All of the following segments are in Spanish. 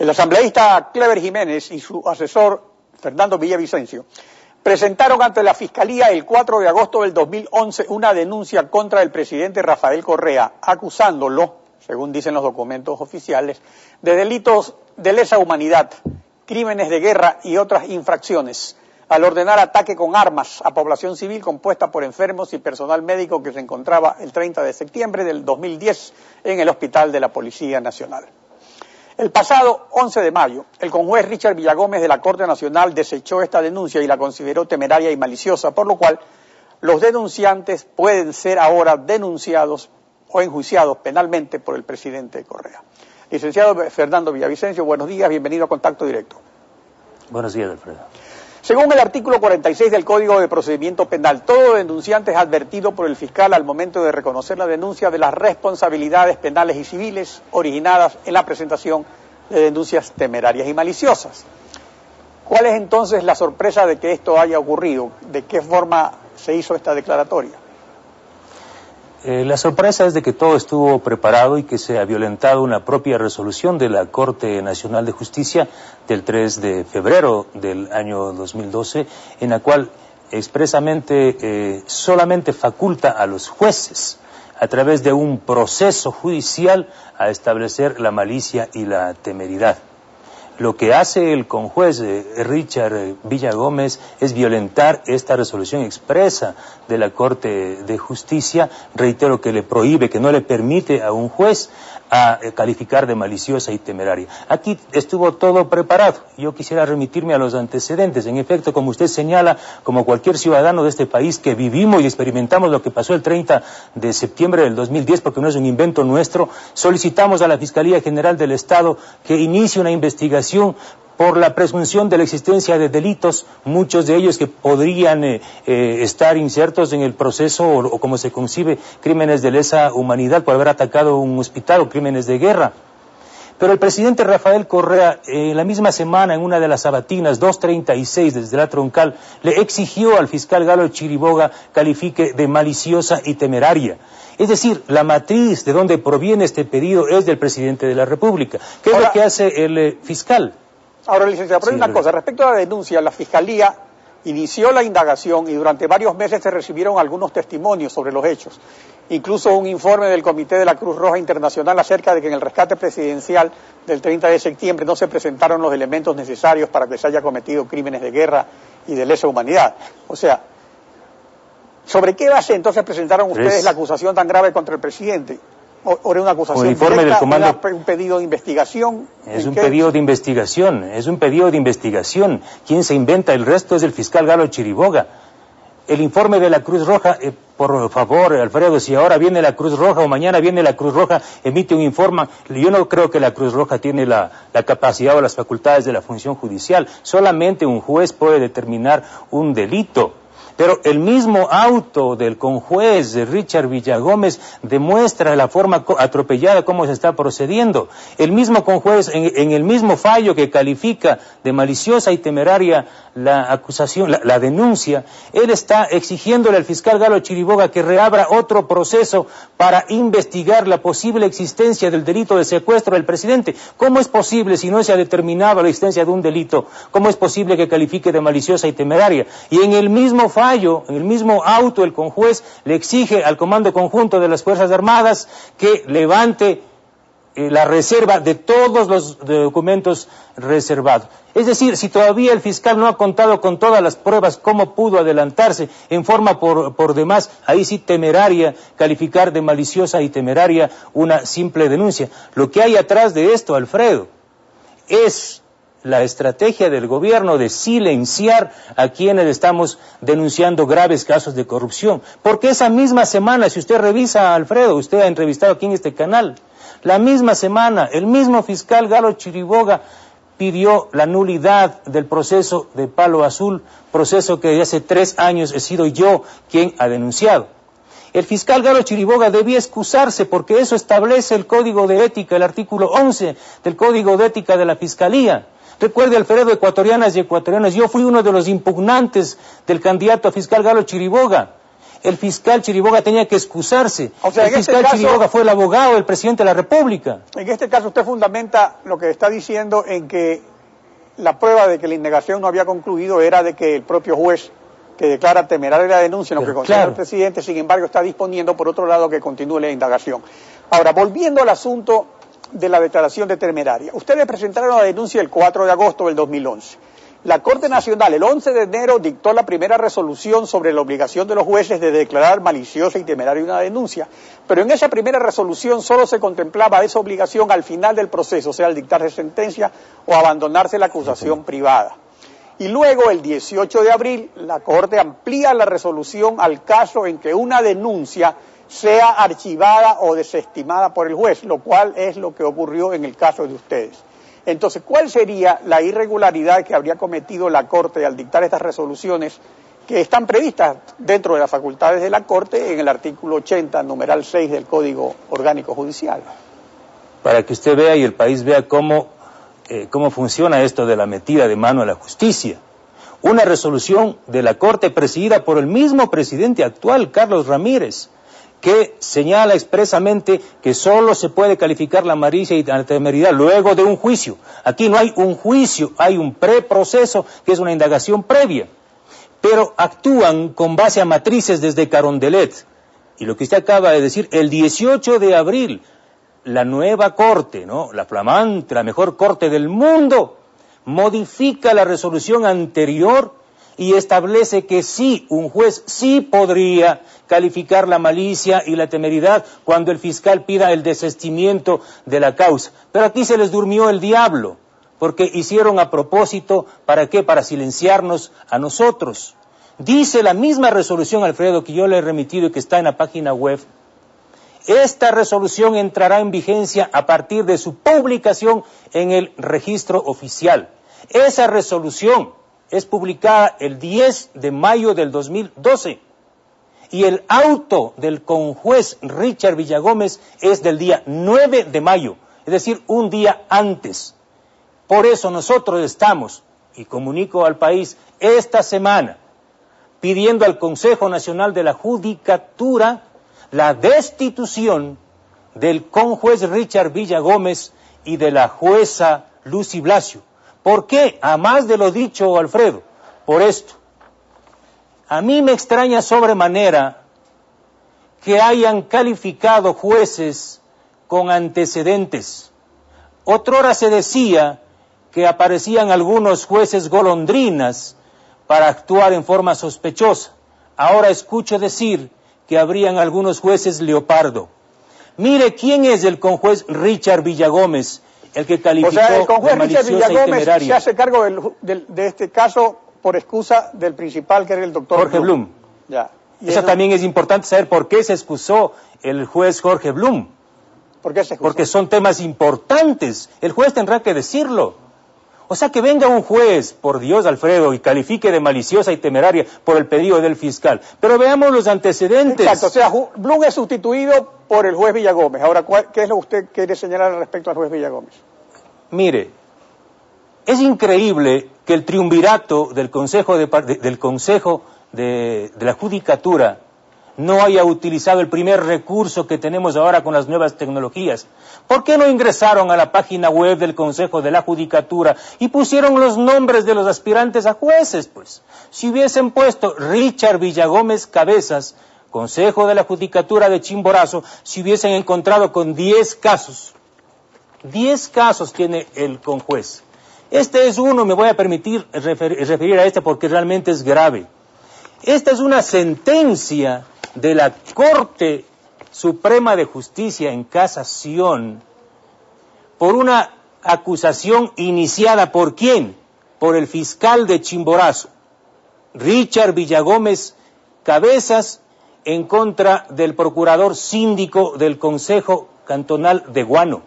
El asambleísta Clever Jiménez y su asesor Fernando Villavicencio presentaron ante la Fiscalía el 4 de agosto del 2011 una denuncia contra el presidente Rafael Correa, acusándolo, según dicen los documentos oficiales, de delitos de lesa humanidad, crímenes de guerra y otras infracciones, al ordenar ataque con armas a población civil compuesta por enfermos y personal médico que se encontraba el 30 de septiembre del 2010 en el Hospital de la Policía Nacional. El pasado 11 de mayo, el conjuez Richard Villagómez de la Corte Nacional desechó esta denuncia y la consideró temeraria y maliciosa, por lo cual los denunciantes pueden ser ahora denunciados o enjuiciados penalmente por el presidente Correa. Licenciado Fernando Villavicencio, buenos días, bienvenido a Contacto Directo. Buenos días, Alfredo. Según el artículo 46 del Código de Procedimiento Penal, todo denunciante es advertido por el fiscal al momento de reconocer la denuncia de las responsabilidades penales y civiles originadas en la presentación de denuncias temerarias y maliciosas. ¿Cuál es entonces la sorpresa de que esto haya ocurrido? ¿De qué forma se hizo esta declaratoria? La sorpresa es de que todo estuvo preparado y que se ha violentado una propia resolución de la Corte Nacional de Justicia del 3 de febrero del año 2012, en la cual expresamente solamente faculta a los jueces, a través de un proceso judicial, a establecer la malicia y la temeridad. Lo que hace el conjuez Richard Villagómez es violentar esta resolución expresa de la Corte de Justicia, reitero, que le prohíbe, que no le permite a un juez a calificar de maliciosa y temeraria. Aquí estuvo todo preparado. Yo quisiera remitirme a los antecedentes. En efecto, como usted señala, como cualquier ciudadano de este país que vivimos y experimentamos lo que pasó el 30 de septiembre del 2010, porque no es un invento nuestro, solicitamos a la Fiscalía General del Estado que inicie una investigación por la presunción de la existencia de delitos, muchos de ellos que podrían estar insertos en el proceso o como se concibe, crímenes de lesa humanidad por haber atacado un hospital o crímenes de guerra. Pero el presidente Rafael Correa, la misma semana, en una de las sabatinas 236 desde la Troncal, le exigió al fiscal Galo Chiriboga califique de maliciosa y temeraria. Es decir, la matriz de donde proviene este pedido es del presidente de la República. ¿Qué es lo que hace el fiscal? Ahora, licenciado, pero hay una cosa, respecto a la denuncia, la Fiscalía inició la indagación y durante varios meses se recibieron algunos testimonios sobre los hechos, incluso un informe del Comité de la Cruz Roja Internacional acerca de que en el rescate presidencial del 30 de septiembre no se presentaron los elementos necesarios para que se haya cometido crímenes de guerra y de lesa humanidad. O sea, ¿sobre qué base entonces presentaron ustedes la acusación tan grave contra el presidente? ¿O era una acusación directa, un pedido de investigación? Es un pedido de investigación, es un pedido de investigación. ¿Quién se inventa el resto? Es el fiscal Galo Chiriboga. El informe de la Cruz Roja, por favor, Alfredo, si ahora viene la Cruz Roja o mañana viene la Cruz Roja, emite un informe. Yo no creo que la Cruz Roja tiene la capacidad o las facultades de la función judicial. Solamente un juez puede determinar un delito. Pero el mismo auto del conjuez Richard Villagómez demuestra la forma atropellada cómo se está procediendo. El mismo conjuez, en el mismo fallo que califica de maliciosa y temeraria la acusación, la denuncia, él está exigiéndole al fiscal Galo Chiriboga que reabra otro proceso para investigar la posible existencia del delito de secuestro del presidente. ¿Cómo es posible, si no se ha determinado la existencia de un delito, cómo es posible que califique de maliciosa y temeraria? Y en el mismo fallo, en el mismo auto, el conjuez le exige al Comando Conjunto de las Fuerzas Armadas que levante la reserva de todos los documentos reservados. Es decir, si todavía el fiscal no ha contado con todas las pruebas, ¿cómo pudo adelantarse en forma por demás, ahí sí temeraria, calificar de maliciosa y temeraria una simple denuncia? Lo que hay atrás de esto, Alfredo, es la estrategia del gobierno de silenciar a quienes estamos denunciando graves casos de corrupción. Porque esa misma semana, si usted revisa, Alfredo, usted ha entrevistado aquí en este canal, la misma semana, el mismo fiscal Galo Chiriboga pidió la nulidad del proceso de Palo Azul, proceso que desde hace 3 años he sido yo quien ha denunciado. El fiscal Galo Chiriboga debía excusarse porque eso establece el Código de Ética, el artículo 11 del Código de Ética de la Fiscalía. Recuerde, Alfredo, ecuatorianas y ecuatorianos, yo fui uno de los impugnantes del candidato a fiscal Galo Chiriboga. El fiscal Chiriboga tenía que excusarse. O sea, el fiscal Chiriboga fue el abogado del presidente de la República. En este caso usted fundamenta lo que está diciendo en que la prueba de que la indagación no había concluido era de que el propio juez que declara temeraria la denuncia en lo que considera el presidente, sin embargo, está disponiendo, por otro lado, que continúe la indagación. Ahora, volviendo al asunto de la declaración de temeraria. Ustedes presentaron la denuncia el 4 de agosto del 2011. La Corte Nacional, el 11 de enero, dictó la primera resolución sobre la obligación de los jueces de declarar maliciosa y temeraria una denuncia. Pero en esa primera resolución solo se contemplaba esa obligación al final del proceso, o sea, al dictarse sentencia o abandonarse la acusación privada. Y luego, el 18 de abril, la Corte amplía la resolución al caso en que una denuncia sea archivada o desestimada por el juez, lo cual es lo que ocurrió en el caso de ustedes. Entonces, ¿cuál sería la irregularidad que habría cometido la Corte al dictar estas resoluciones que están previstas dentro de las facultades de la Corte en el artículo 80, numeral 6 del Código Orgánico Judicial? Para que usted vea y el país vea cómo funciona esto de la metida de mano a la justicia. Una resolución de la Corte presidida por el mismo presidente actual, Carlos Ramírez, que señala expresamente que solo se puede calificar la malicia y la temeridad luego de un juicio. Aquí no hay un juicio, hay un preproceso que es una indagación previa. Pero actúan con base a matrices desde Carondelet. Y lo que usted acaba de decir, el 18 de abril, la nueva Corte, ¿no?, la flamante, la mejor Corte del mundo, modifica la resolución anterior y establece que sí, un juez sí podría calificar la malicia y la temeridad cuando el fiscal pida el desistimiento de la causa. Pero aquí se les durmió el diablo, porque hicieron a propósito, ¿para qué? Para silenciarnos a nosotros. Dice la misma resolución, Alfredo, que yo le he remitido y que está en la página web, esta resolución entrará en vigencia a partir de su publicación en el registro oficial. Esa resolución es publicada el 10 de mayo del 2012 y el auto del conjuez Richard Villagómez es del día 9 de mayo, es decir, un día antes. Por eso nosotros estamos, y comunico al país, esta semana, pidiendo al Consejo Nacional de la Judicatura la destitución del conjuez Richard Villagómez y de la jueza Lucy Blasio. ¿Por qué? A más de lo dicho, Alfredo, por esto. A mí me extraña sobremanera que hayan calificado jueces con antecedentes. Otrora se decía que aparecían algunos jueces golondrinas para actuar en forma sospechosa. Ahora escucho decir que habrían algunos jueces leopardo. Mire, ¿quién es el conjuez Richard Villagómez, el que calificó o sea, el conjuez Richard Villagómez se hace cargo de este caso por excusa del principal, que era el doctor Jorge Blum. Ya. Eso también es importante saber por qué se excusó el juez Jorge Blum. ¿Por qué se excusó? Porque son temas importantes. El juez tendrá que decirlo. O sea, que venga un juez, por Dios, Alfredo, y califique de maliciosa y temeraria por el pedido del fiscal. Pero veamos los antecedentes. Exacto, o sea, Blum es sustituido por el juez Villagómez. Ahora, ¿qué es lo que usted quiere señalar respecto al juez Villagómez? Mire, es increíble que el triunvirato del Consejo de la Judicatura no haya utilizado el primer recurso que tenemos ahora con las nuevas tecnologías. ¿Por qué no ingresaron a la página web del Consejo de la Judicatura y pusieron los nombres de los aspirantes a jueces, pues? Si hubiesen puesto Richard Villagómez Cabezas, Consejo de la Judicatura de Chimborazo, se hubiesen encontrado con 10 casos. 10 casos tiene el conjuez. Este es uno, me voy a permitir referir a este porque realmente es grave. Esta es una sentencia de la Corte Suprema de Justicia en casación por una acusación iniciada ¿por quién? Por el fiscal de Chimborazo, Richard Villagómez Cabezas, en contra del procurador síndico del Consejo Cantonal de Guano.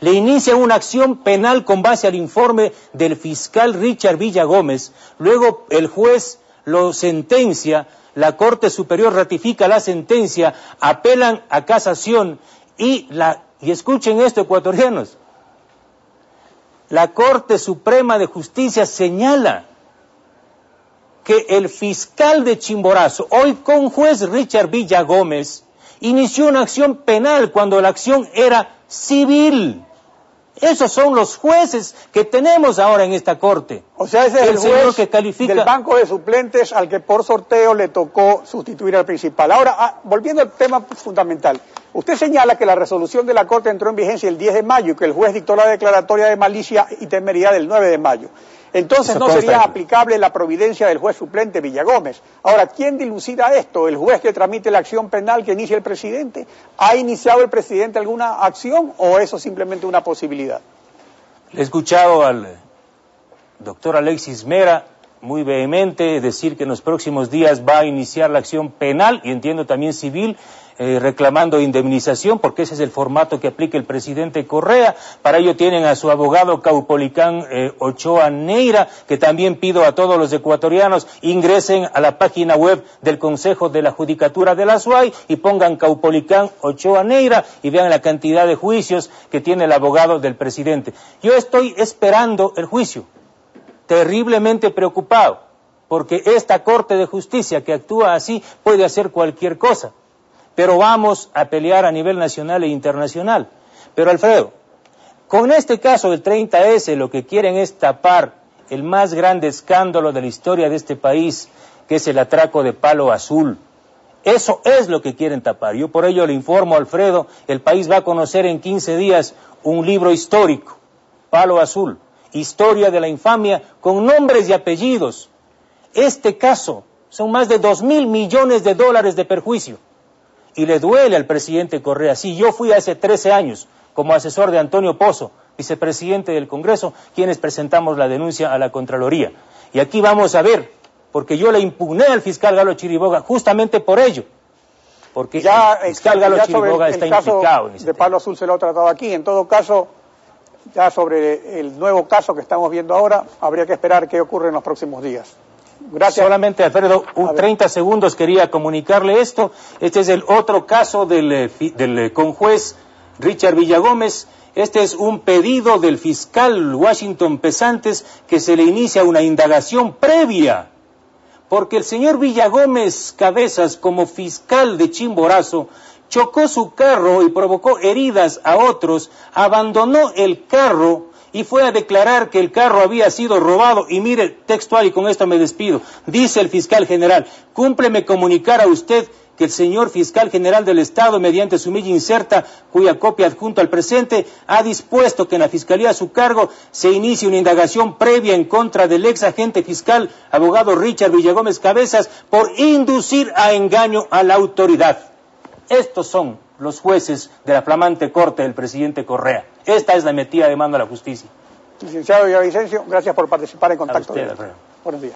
Le inicia una acción penal con base al informe del fiscal Richard Villagómez, luego el juez lo sentencia, la Corte Superior ratifica la sentencia, apelan a casación y escuchen esto, ecuatorianos, la Corte Suprema de Justicia señala que el fiscal de Chimborazo, hoy con juez Richard Villagómez, inició una acción penal cuando la acción era civil. Esos son los jueces que tenemos ahora en esta corte. O sea, ese es el juez que califica del banco de suplentes al que por sorteo le tocó sustituir al principal. Ahora, volviendo al tema fundamental, usted señala que la resolución de la Corte entró en vigencia el 10 de mayo y que el juez dictó la declaratoria de malicia y temeridad del 9 de mayo. Entonces no sería aplicable la providencia del juez suplente Villagómez. Ahora, ¿quién dilucida esto? ¿El juez que tramite la acción penal que inicia el presidente? ¿Ha iniciado el presidente alguna acción o eso es simplemente una posibilidad? He escuchado al doctor Alexis Mera muy vehemente decir que en los próximos días va a iniciar la acción penal y entiendo también civil, reclamando indemnización, porque ese es el formato que aplica el presidente Correa. Para ello tienen a su abogado Caupolicán Ochoa Neira, que también pido a todos los ecuatorianos ingresen a la página web del Consejo de la Judicatura de la SUAY y pongan Caupolicán Ochoa Neira y vean la cantidad de juicios que tiene el abogado del presidente. Yo estoy esperando el juicio, terriblemente preocupado, porque esta Corte de Justicia que actúa así puede hacer cualquier cosa. Pero vamos a pelear a nivel nacional e internacional. Pero Alfredo, con este caso del 30S lo que quieren es tapar el más grande escándalo de la historia de este país, que es el atraco de Palo Azul. Eso es lo que quieren tapar. Yo por ello le informo, Alfredo, el país va a conocer en 15 días un libro histórico, Palo Azul, historia de la infamia, con nombres y apellidos. Este caso son más de 2.000 millones de dólares de perjuicio. Y le duele al presidente Correa. Sí, yo fui hace 13 años como asesor de Antonio Pozo, vicepresidente del Congreso, quienes presentamos la denuncia a la Contraloría. Y aquí vamos a ver, porque yo le impugné al fiscal Galo Chiriboga justamente por ello. Porque ya, el fiscal Galo Chiriboga está implicado en ese de Palo Azul se lo ha tratado aquí. En todo caso, ya sobre el nuevo caso que estamos viendo ahora, habría que esperar qué ocurre en los próximos días. Gracias. Solamente, Alfredo, 30 segundos quería comunicarle esto. Este es el otro caso del conjuez Richard Villagómez. Este es un pedido del fiscal Washington Pesantes que se le inicia una indagación previa, porque el señor Villagómez Cabezas, como fiscal de Chimborazo, chocó su carro y provocó heridas a otros, abandonó el carro y fue a declarar que el carro había sido robado. Y mire, textual, y con esto me despido, dice el fiscal general: cúmpleme comunicar a usted que el señor fiscal general del Estado, mediante su milla inserta, cuya copia adjunto al presente, ha dispuesto que en la fiscalía a su cargo se inicie una indagación previa en contra del ex agente fiscal, abogado Richard Villagómez Cabezas, por inducir a engaño a la autoridad. Estos son los jueces de la flamante corte del presidente Correa. Esta es la metida de mano a la justicia. Licenciado Villavicencio, gracias por participar en Contacto. A usted, Alfredo. Buenos días.